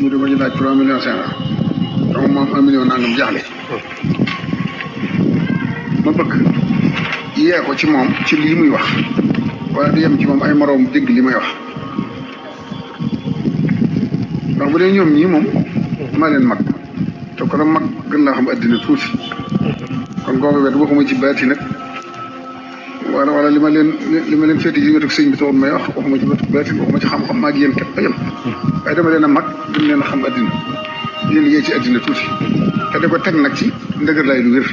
mu dama ci laaj 3 millions 500 donc moom 1 million nangam jaaxle ma bëgg yee ko ci moom ci lii muy wax wala di yem ci moom ay moroom dégg li may wax ndax bu dee ñoom ñii moom maa leen mag te ko la mag gën laa xam addina tuuti kon googu wet waxuma ci baati nag wala li ma leen féete ci wetu sëñ bi taxoon may wax waxuma ci wetu baati waxuma ci xam-xam maa ngi yéen képp a yem waaye dama leen a mag gën leen a xam addina yéen yee ci addina tuuti te da ko teg nag ci ndëgër lay lu wér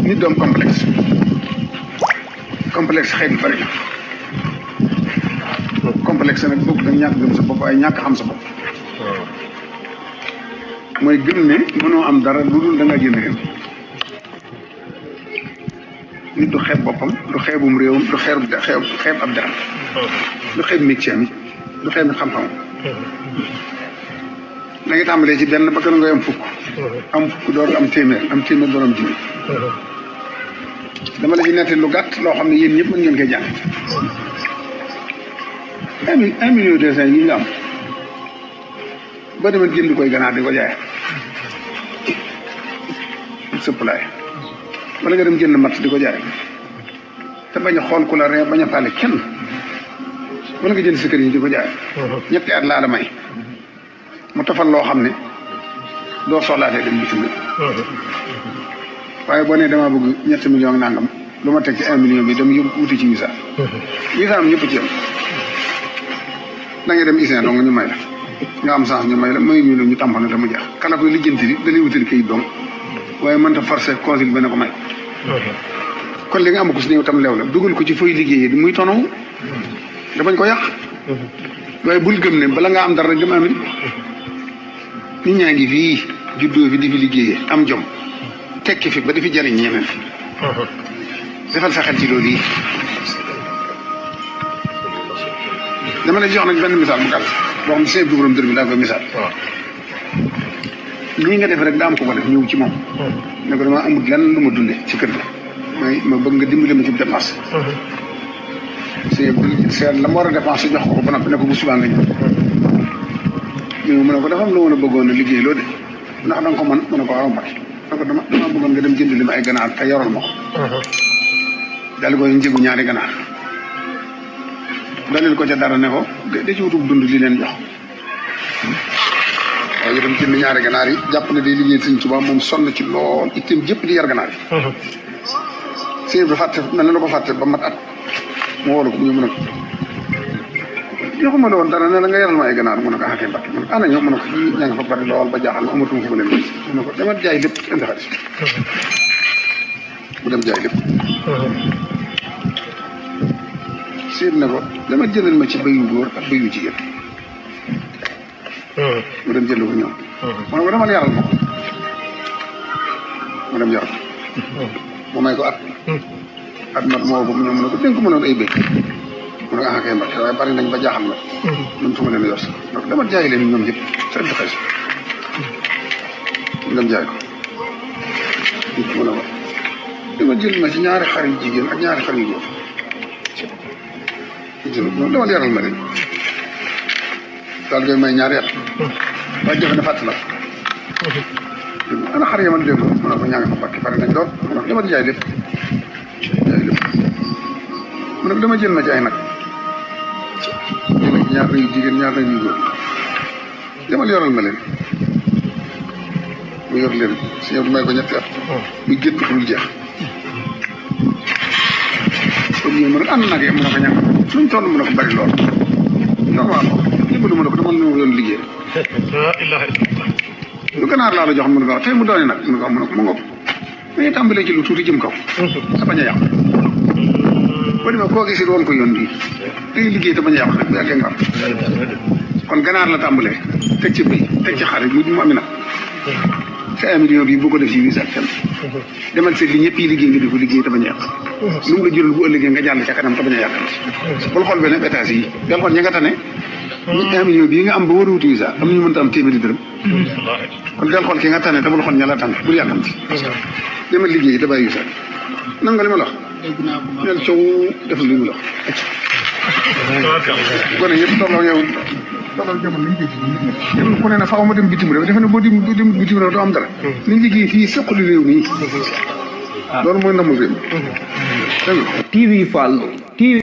nit doom complexe xëy na bari na complexe nag bokk dañ ñàkk gëm sa bopp ay ñàkk xam sa bopp mooy gëm ne mënoo am dara lu dul da nga génn réew nit du xeeb boppam du xeebum réewam du xeeb ab daram du xeeb métier mi du xeeb xam-xamam da nga tàmbalee ci benn ba gën ngay am fukk door am téeméer door am junni dama la ci nettali lu gàtt loo xam ne yéen ñëpp mën ngeen koy jàng 1 million 200 yi nga am boo demee jënd koy ganaar di ko jaay supply wala nga dem jënd matt di ko jaay te bañ a xool ku la ree bañ a faale kenn wala nga jënd sa kër yi di ko jaay ñetti at laa la may mu tofal loo xam ne doo soxlaatee dem bitim waaye boo nee damaa bëgg 3 millions nangam lu ma teg ci 1 million bi dem yóbbu wuti ci visa am ñëpp ci yam da ngay dem ISIN dong ñu may la nga am chance ñu may la may ñu ñu tàmpane te mu jeex kala koy lijjanti di da lay wutal kayit dong waaye mënta forcé consul ba ne ko may kon li nga am ko si néew tam leew la dugal ko ci fooy liggéeyee di muy tonaw da bañ ko yàq waaye bul gëm ne bala nga am dara rek dem amin nit ñaa ngi fii juddoo fi di fi liggéeyee am jom tekki fi ba di fi jariñ ñeneen defal sa xel ci loolu yi dama lay jox nag benn misaal bu gàll boo xam ne seen borom dër bi laa koy misaal lii nga def rek daa am ko def ñëw ci moom ne ko dama amul lenn lu ma dunde ci kër gi ma bëgg nga dimbali ma ci dépense seet la ma war a dépense jox ko ba noppi ne ko bu subaa nga ñëw mu ne ko dafa am lu ma bëggoon a liggéey loo de ndax da nga ko mën mu ne ko waaw Mbacke ne ko dama bëggoon nga dem jënd li ma ay ganaar te yoral ma ko daal koy njëgu ñaari ganaar dalil ko ca dara ne ko da ci wutub dund li leen jox waaye itam jënd ñaari ganaar yi jàpp ne day liggéey Sëñ Tuubaa moom sonn ci lool itam jëpp di yar ganaar yi sëñ bi fàtte mel na la ko fàtte ba mat at mu woolu ko mu ñëw mu ne ko joxuma la woon dara ne la nga yaral ma ay ganaar mu ne ko axakee Mbàkke mu ne ko ana ñëw mu ne ko ña nga fa bari lool ba jaaxal ma amatuma fu ma leen mu ne ko demal jaay lépp indi xaalis mu dem jaay lépp seet na ko dama jëlal ma ci bëyu góor ak bëyu jigéen mu dem jënd ko ñëw mu ne ko demal yaral ma ko mu dem yaral mu may ko at mat moo ko mu ñëw mu ne ko dénk ko mënoon ay bëy mu ne ko axakee Mbàkke waaye bari nañ ba jaaxal la man fu ma leen yor donc demal jaay leen ñoom ñëpp sa indi xaalis mu dem jaay ko mu ne ko dama jël ma ci ñaari xar yu jigéen ak ñaari xar yu góor dama yaral ma leen daal koy may ñaari at waaye jafe na fàtt la ana xar yaman dégg mu ne ko ñaa nga fa Mbàkke pare nañ lool mu ne ko dama di jaay lépp mu ne ko dama jël ma ci ay nag ñaar na yu jigéen ñaar na yu góor demal yoral ma leen mu yor leen si yow du may ko ñetti at muy gétt ko dul jeex comme ñoom rek ànd nag mu ne ko ñàkk luñ toll mu ne ko bari lool normal jëbalu mu ne ko dama nu yoon liggéey lu ganaar laa la jox mu ne ko tey mu doone nag mu ne ko mu ngoog dañuy tàmbalee ci lu tuuti jëm kaw sa bañ a yàq boo demee koo gis it woon ko yoon bii day liggéey te bañ a yàq nag bu yàggee nga am kon ganaar la tàmbalee teg ci bëy teg ci xar yi mu ami nag sa 1 million bi boo ko def ci wis ak fenn demal seet li ñëpp yi liggéey nga di ko liggéey te bañ a yàq lu mu la jural bu ëllëgee nga jàll ca kanam te bañ a yàq bul xool benn étage yi del xool ñi nga tane ñi 1 million bii nga am ba war a wuti visa am nañu mënta am téeméeri dërëm kon del xool ki nga tane te bul xool ña la tane bul yàkkamti demal liggéey da bàyyi visa nangu nga li ma la wax neel coow def li mu la wax gone yëpp tolloo yow dogal jamono liggéey ci nit ñi kenn ku ne na faaw ma dem bitim réew defe ne boo dem bitim réew doo am dara ni liggéey fii soqali réew mi loolu mooy ndamul réew TV Fallou TV